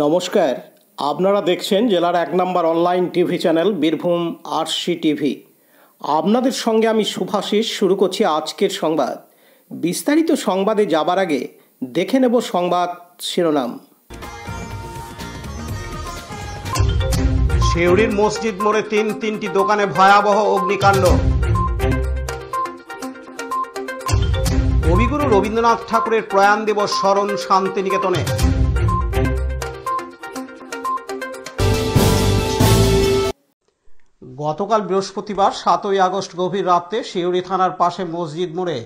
নমস্কার, আপনারা দেখছেন জেলার ১ নম্বর online TV channel Birbhum RC TV. আপনাদের সঙ্গে আমি শুভাশিস। শুরু করছি আজকের সংবাদ। বিস্তারিত সংবাদে যাবার আগে দেখে নেব সংবাদ শিরোনাম। সিউড়ির মসজিদ মোড়ে তিনটি দোকানে ভয়াবহ অগ্নিকাণ্ড। কবিগুরু রবীন্দ্রনাথ ঠাকুরের প্রয়াণ দিবস স্মরণ শান্তিনিকেতনে। গতকাল বৃহস্পতিবার ৭ই আগস্ট গভীর রাতে সিউড়ি থানার পাশে মসজিদ মোড়ে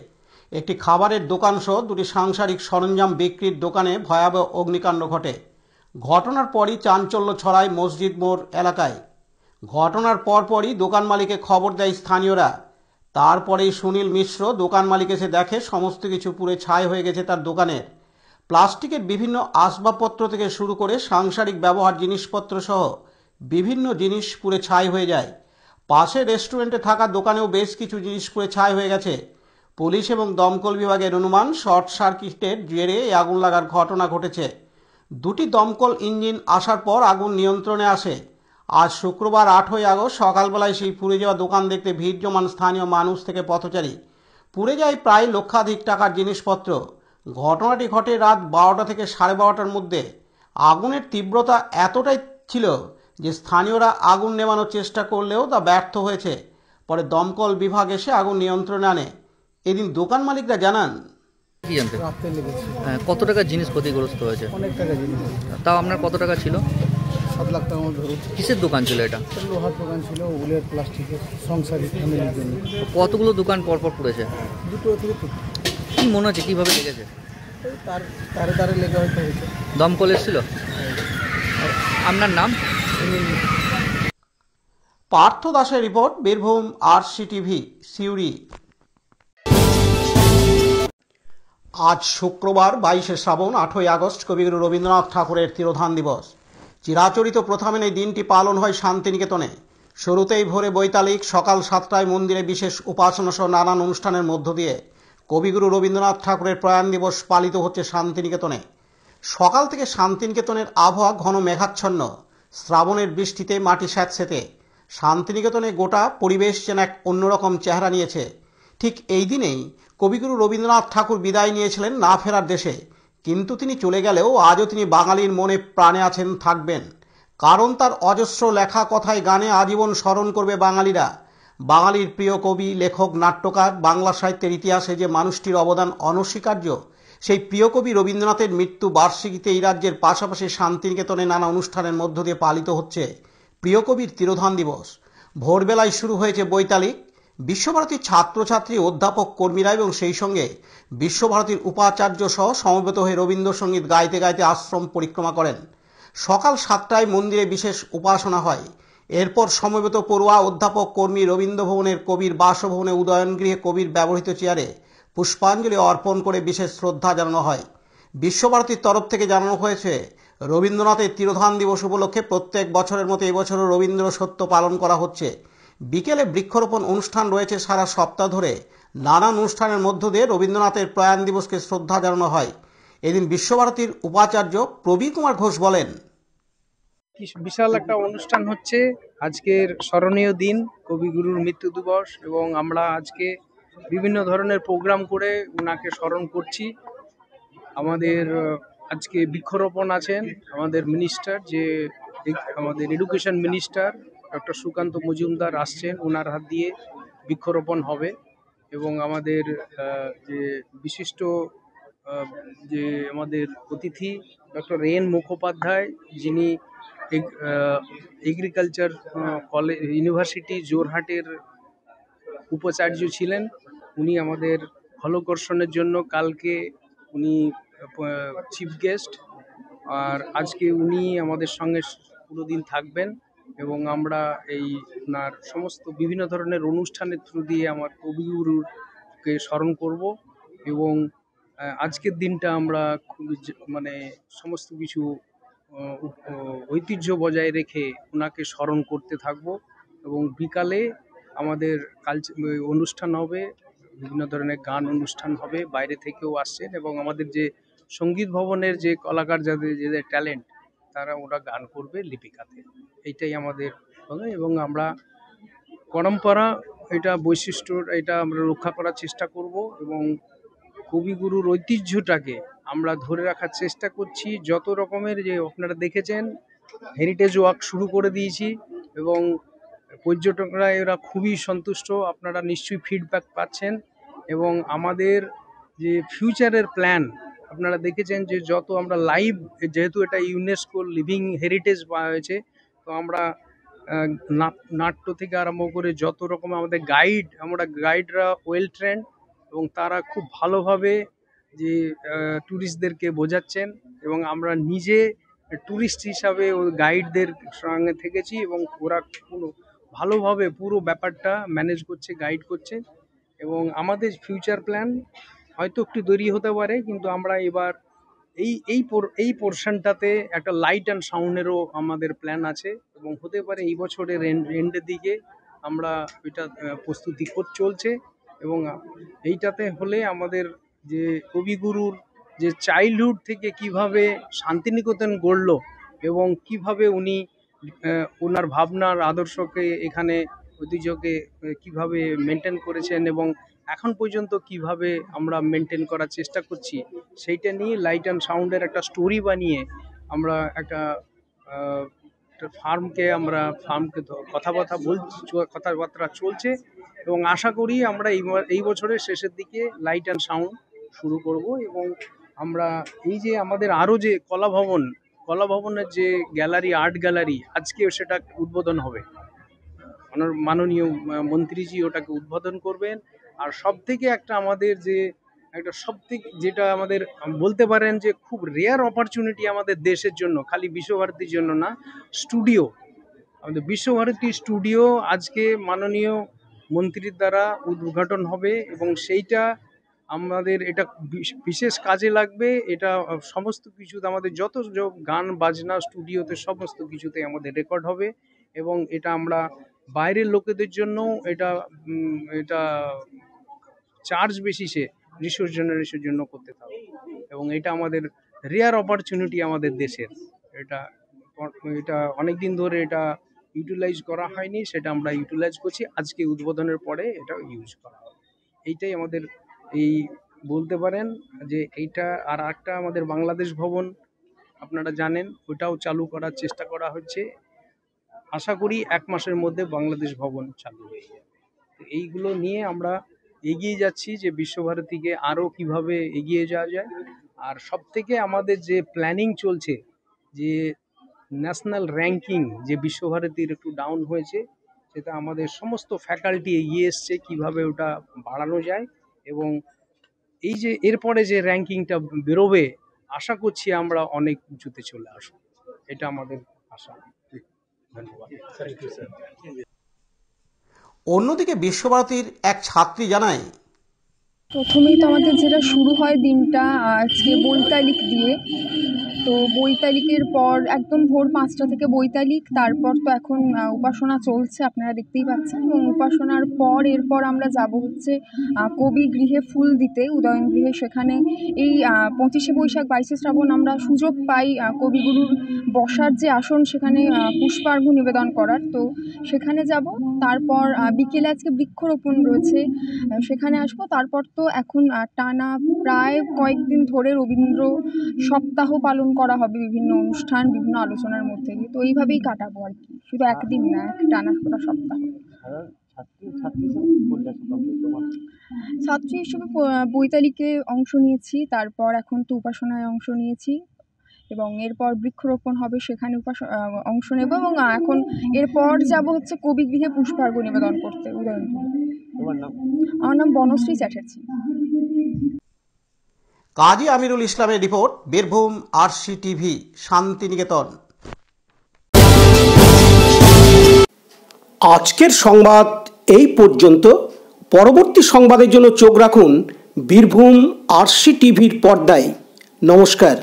একটি খাবারের দোকান সহ দুটি সাংসারিক সরঞ্জাম বিক্রির দোকানে ভয়াবহ অগ্নিকাণ্ড ঘটে। ঘটনার পরই চাঞ্চল্য ছড়ায় মসজিদ মোড় এলাকায়। ঘটনার পরপরই দোকান মালিককে খবর দেয় স্থানীয়রা। তারপরেই সুনীল মিশ্র দোকান মালিক এসে দেখে সমস্ত কিছু পুড়ে ছাই হয়ে গেছে তার দোকানের। প্লাস্টিকের বিভিন্ন আসবাবপত্র থেকে শুরু করে সাংসারিক ব্যবহার জিনিসপত্র সহ বিভিন্ন জিনিস পুড়ে ছাই হয়ে যায়। পাশে রেস্টুরেন্টে থাকা দোকানেও বেশ কিছু জিনিস পুড়ে ছাই হয়ে গেছে। পুলিশ এবং দমকল বিভাগের অনুমান শর্ট সার্কিটের জেরে এই আগুন লাগার ঘটনা ঘটেছে। দুটি দমকল ইঞ্জিন আসার পর আগুন নিয়ন্ত্রণে আসে। আজ শুক্রবার ৮ই আগস্ট সকালবেলায় সেই পুড়ে যাওয়া দোকান দেখতে ভিড় জমান স্থানীয় মানুষ থেকে পথচারী। পুড়ে যায় প্রায় লক্ষাধিক টাকার জিনিসপত্র। ঘটনাটি ঘটে রাত ১২টা থেকে ১২:৩০টার মধ্যে। আগুনের তীব্রতা এতটাই ছিল যে স্থানীয়রা আগুন নেভানোর চেষ্টা করলেও তা ব্যর্থ হয়েছে। পরে দমকল বিভাগ এসে আগুন নিয়ন্ত্রণে আনে। এদিন দোকান মালিকরা জানান, কি জানতে কত টাকা জিনিস ক্ষতিগ্রস্ত হয়েছে? অনেক টাকা জিনিস। তাও আপনার কত টাকা ছিল? 7 লাখ টাকার মধ্যে ধরুন। কিসের দোকান ছিল এটা? লোহার দোকান ছিল, উলের, প্লাস্টিকের, সংসারী ফ্যামিলির জন্য। কতগুলো দোকান পরপর পুড়েছে? দুটো থেকে তিনটে। কি মনে হচ্ছে কিভাবে লেগেছে? তারে লেগে হয়তো হয়েছে। দমকল এসেছিল? আপনার নাম? পার্থ দাসের report, Birbhum RC TV, Suri. আজ শুক্রবার 22শে শ্রাবণ, 8ই আগস্ট কবিগুরু রবীন্দ্রনাথ ঠাকুরের তিরোধান দিবস। চিরাচরিত প্রথা মেনে এই দিনটি পালন হয় শান্তিনিকেতনে। শুরুতেই ভোরে বৈতালিক, সকাল 7টায় মন্দিরে বিশেষ উপাসনা সহ নানান অনুষ্ঠানের মধ্য দিয়ে কবিগুরু রবীন্দ্রনাথ ঠাকুরের প্রয়াণ দিবস পালিত হচ্ছে শান্তিনিকেতনে। সকাল থেকে শান্তিনিকেতনের আবহাওয়া ঘন মেঘাচ্ছন্ন। শ্রাবণের বৃষ্টিতে মাটি স্যাঁতসেঁতে। শান্তিনিকেতনে গোটা পরিবেশ যেন এক অন্যরকম চেহারা নিয়েছে। ঠিক এই দিনেই কবিগুরু রবীন্দ্রনাথ ঠাকুর বিদায় নিয়েছিলেন না ফেরার দেশে। কিন্তু তিনি চলে গেলেও আজও তিনি বাঙালির মনে প্রাণে আছেন, থাকবেন। কারণ তার অজস্র লেখা কথায় গানে আজীবন স্মরণ করবে বাঙালিরা। বাঙালির প্রিয় কবি, লেখক, নাট্যকার, বাংলা সাহিত্যের ইতিহাসে যে মানুষটির অবদান অনস্বীকার্য, সেই প্রিয় কবি রবীন্দ্রনাথের মৃত্যু বার্ষিকীতে এই রাজ্যের পাশাপাশি শান্তিনিকেতনে নানা অনুষ্ঠানের মধ্য দিয়ে পালিত হচ্ছে প্রিয় কবির তিরোধান দিবস। ভোরবেলায় শুরু হয়েছে বৈতালিক। বিশ্বভারতীর ছাত্রছাত্রী, অধ্যাপক, কর্মীরা এবং সেই সঙ্গে বিশ্বভারতীর উপাচার্য সহ সমবেত হয়ে রবীন্দ্রসঙ্গীত গাইতে গাইতে আশ্রম পরিক্রমা করেন। সকাল 7টায় মন্দিরে বিশেষ উপাসনা হয়। এরপর সমবেত পড়ুয়া, অধ্যাপক, কর্মী রবীন্দ্রভবনের কবির বাসভবনে উদয়নগৃহে কবির ব্যবহৃত চেয়ারে পুষ্পাঞ্জলি অর্পণ করে বিশেষ শ্রদ্ধা জানানো হয়। বিশ্বভারতীর তরফ থেকে জানানো হয়েছে, রবীন্দ্রনাথের তিরোধান দিবস উপলক্ষে প্রত্যেক বছরের মতো এবছরও রবীন্দ্র সত্য পালন করা হচ্ছে। বিকেলে বৃক্ষরোপণ অনুষ্ঠান রয়েছে সারা সপ্তাহ ধরে। নানান অনুষ্ঠানের মধ্য দিয়ে রবীন্দ্রনাথের প্রয়াণ দিবসকে শ্রদ্ধা জানানো হয়। এদিন বিশ্বভারতীর উপাচার্য প্রবীর কুমার ঘোষ বলেন, বিশাল একটা অনুষ্ঠান হচ্ছে আজকের স্মরণীয় দিন, কবিগুরুর মৃত্যু দিবস, এবং আমরা আজকে বিভিন্ন ধরনের প্রোগ্রাম করে ওনাকে স্মরণ করছি। আমাদের আজকে বৃক্ষরোপণ আছেন আমাদের মিনিস্টার, যে আমাদের education minister doctor Sukanta Majumdar আসছেন, ওনার হাত দিয়ে বৃক্ষরোপণ হবে। এবং আমাদের যে বিশিষ্ট যে আমাদের অতিথি ডক্টর এন মুখোপাধ্যায়, যিনি এগ্রিকালচার কলেজ ইউনিভার্সিটি জোরহাটের উপাচার্য ছিলেন, উনি আমাদের ফলকর্ষণের জন্য কালকে উনি চিফ গেস্ট, আর আজকে উনি আমাদের সঙ্গে পুরো দিন থাকবেন। এবং আমরা এই ওনার সমস্ত বিভিন্ন ধরনের অনুষ্ঠানের থ্রু দিয়ে আমার কবিগুরুকে স্মরণ করব। এবং আজকের দিনটা আমরা খুবই সমস্ত কিছু ঐতিহ্য বজায় রেখে ওনাকে স্মরণ করতে থাকব। এবং বিকালে আমাদের অনুষ্ঠান হবে, বিভিন্ন ধরনের গান অনুষ্ঠান হবে, বাইরে থেকেও আসছেন। এবং আমাদের যে সঙ্গীত ভবনের যে কলাকার, যাদের ট্যালেন্ট, ওরা গান করবে লিপিকাতে। এইটাই আমাদের এবং আমরা পরম্পরা, এটা বৈশিষ্ট্য, এটা আমরা রক্ষা করার চেষ্টা করব এবং কবিগুরুর ঐতিহ্যটাকে আমরা ধরে রাখার চেষ্টা করছি। যত রকমের যে আপনারা দেখেছেন হেরিটেজ ওয়াক শুরু করে দিয়েছি এবং পর্যটকরা এরা খুবই সন্তুষ্ট, আপনারা নিশ্চয়ই ফিডব্যাক পাচ্ছেন। এবং আমাদের যে ফিউচারের প্ল্যান আপনারা দেখেছেন যে যত আমরা লাইভ, যেহেতু এটা ইউনেস্কো লিভিং হেরিটেজ পাওয়া হয়েছে, তো আমরা নাট্য থেকে আরম্ভ করে যত রকম আমাদের গাইডরা ওয়েল ট্রেন্ড এবং তারা খুব ভালোভাবে যে ট্যুরিস্টদেরকে বোঝাচ্ছেন এবং আমরা নিজে ট্যুরিস্ট হিসাবে ওই গাইডদের সঙ্গে থেকেছি এবং ওরা ভালোভাবে পুরো ব্যাপারটা ম্যানেজ করছে, গাইড করছে। এবং আমাদের ফিউচার প্ল্যান হয়তো একটু দেরি হতে পারে, কিন্তু আমরা এবার এই পোর্শনটাতে একটা লাইট অ্যান্ড সাউন্ডেরও আমাদের প্ল্যান আছে এবং হতে পারে এই বছরের এন্ডের দিকে আমরা এটা প্রস্তুতি চলছে। এবং এইটাতে হলে আমাদের যে কবিগুরুর যে চাইল্ডহুড থেকে কিভাবে শান্তিনিকেতন গড়লো এবং কিভাবে উনি ওনার ভাবনার আদর্শকে এখানে ঐতিহ্যকে কিভাবে মেনটেন করেছেন এবং এখন পর্যন্ত কিভাবে আমরা মেনটেন করার চেষ্টা করছি, সেইটা নিয়ে লাইট অ্যান্ড সাউন্ডের একটা স্টোরি বানিয়ে আমরা একটা ফার্মকে কথাবার্তা চলছে এবং আশা করি আমরা এই বছরের শেষের দিকে লাইট অ্যান্ড সাউন্ড শুরু করব। এবং আমরা এই যে আমাদের আরও যে কলাভবনের যে গ্যালারি, আর্ট গ্যালারি, আজকে সেটা উদ্বোধন হবে, মাননীয় মন্ত্রীজি ওটাকে উদ্বোধন করবেন। আর সব থেকে আমাদের যেটা আমাদের বলতে পারেন যে খুব রেয়ার অপরচুনিটি আমাদের দেশের জন্য, খালি বিশ্বভারতীর জন্য না, স্টুডিও, আমাদের বিশ্বভারতী স্টুডিও আজকে মাননীয় মন্ত্রীর দ্বারা উদ্ঘাটন হবে এবং সেইটা আমাদের এটা বিশেষ কাজে লাগবে। এটা সমস্ত কিছুতে আমাদের যত গান বাজনা স্টুডিওতে সমস্ত কিছুতে আমাদের রেকর্ড হবে এবং এটা আমরা বাইরের লোকেদের জন্য এটা চার্জ বেসিসে রিসোর্স জেনারেশনের জন্য করতে থাকবে এবং এটা আমাদের রেয়ার অপরচুনিটি আমাদের দেশের। এটা অনেক দিন ধরে এটা ইউটিলাইজ করা হয়নি, সেটা আমরা ইউটিলাইজ করছি। আজকে উদ্বোধনের পরে এটা ইউজ করা হবে। এইটাই আমাদের বলতে পারেন যে এইটা। আর একটা আমাদের বাংলাদেশ ভবন আপনারা জানেন, ওটাও চালু করার চেষ্টা করা হচ্ছে। আশা করি 1 মাসের মধ্যে বাংলাদেশ ভবন চালু হয়ে যাবে। এইগুলো নিয়ে আমরা এগিয়ে যাচ্ছি যে বিশ্বভারতীকে আরও কিভাবে এগিয়ে যাওয়া যায়। আর সবথেকে আমাদের যে প্ল্যানিং চলছে, যে ন্যাশনাল র্যাঙ্কিং যে বিশ্বভারতীর একটু ডাউন হয়েছে, সেটা আমাদের সমস্ত ফ্যাকাল্টি এগিয়ে এসছে কিভাবে ওটা বাড়ানো যায় এবং এই যে এরপরে যে র্যাঙ্কিংটা বেরোবে, আশা করছি আমরা অনেক উঁচুতে চলে আসবো, এটা আমাদের আশা। ধন্যবাদ। অন্যদিকে বিশ্বভারতীর এক ছাত্রী জানায়, প্রথমেই তো আমাদের যেটা শুরু হয় দিনটা আজকে বৈতালিক দিয়ে। তো বৈতালিকের পর একদম ভোর 5টা থেকে বৈতালিক, তারপর তো এখন উপাসনা চলছে আপনারা দেখতেই পাচ্ছেন। এবং উপাসনার পর এরপর আমরা যাব হচ্ছে কবি গৃহে ফুল দিতে, উদয়ন গৃহে। সেখানে এই 25শে বৈশাখ 22শে শ্রাবণ আমরা সুযোগ পাই কবিগুরুর বসার যে আসন সেখানে পুষ্পার্ঘ্য নিবেদন করার, তো সেখানে যাব। তারপর বিকেলে আজকে বৃক্ষরোপণ রয়েছে, সেখানে আসবো। তারপর তো এখন টানা প্রায় কয়েকদিন ধরে রবীন্দ্র সপ্তাহ পালন করা হবে, বিভিন্ন অনুষ্ঠান, বিভিন্ন আলোচনার মধ্যে দিয়ে। তো এইভাবেই কাটাবো আর কি, শুধু একদিন না, টানা পুরো সপ্তাহ। ছাত্রী হিসেবে বৈতালিকে অংশ নিয়েছি, তারপর এখন তো উপাসনায় অংশ নিয়েছি এবং এরপর বৃক্ষরোপণ হবে, সেখানে অংশ নেব। এবং এখন এরপর যাব হচ্ছে কবি গৃহে পুষ্পার্ঘ্য নিবেদন করতে উদয়ন। আমার নাম বনশ্রী চ্যাটার্জি। কাজী আমিরুল ইসলামের রিপোর্ট, বীরভূম RCTV, শান্তিনিকেতন। আজকের সংবাদ এই পর্যন্ত। পরবর্তী সংবাদের জন্য চোখ রাখুন বীরভূম RCTVর পর্দায়। নমস্কার।